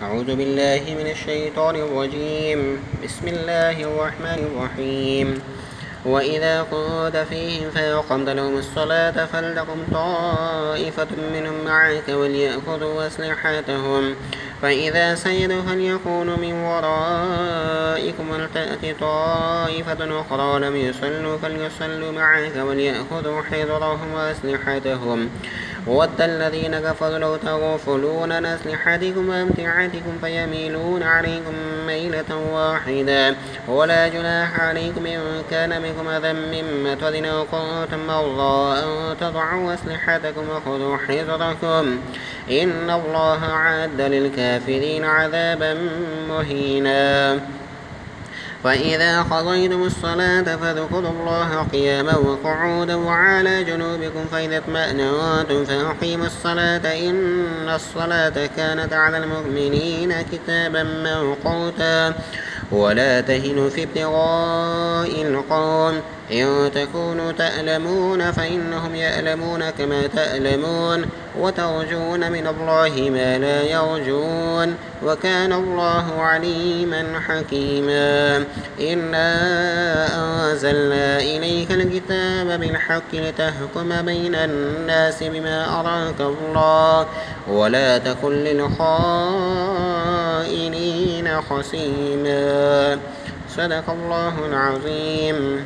أعوذ بالله من الشيطان الرجيم. بسم الله الرحمن الرحيم. وإذا كنت فيهم فأقمت لهم الصلاة فلتقم طائفة منهم معك وليأخذوا أسلحتهم، فإذا سجدوا فليكونوا من ورائكم ولتأت طائفة أخرى لم يصلوا فليصلوا معك وليأخذوا حذرهم وأسلحتهم. ود الذين كفروا لو تغفلون عن أسلحتكم وأمتعتكم فيميلون عليكم ميلة واحدة، ولا جناح عليكم إن كان بكم أذى من مطر أو كنتم مرضى أن تضعوا أسلحتكم وخذوا حذركم إن الله أعد للكافرين عذابا مهينا. فإذا قضيتم الصلاة فاذكروا الله قياما وقعودا وعلى جنوبكم، فإذا اطمأننتم فأقيموا الصلاة إن الصلاة كانت على المؤمنين كتابا موقوتا. ولا تهنوا في ابتغاء القوم إن تكونوا تألمون فإنهم يألمون كما تألمون، وترجون من الله ما لا يرجون، وكان الله عليما حكيما. إنا أنزلنا إليك الكتاب بالحق لتحكم بين الناس بما أراك الله، ولا تكن للخائنين خصيما. صدق الله العظيم.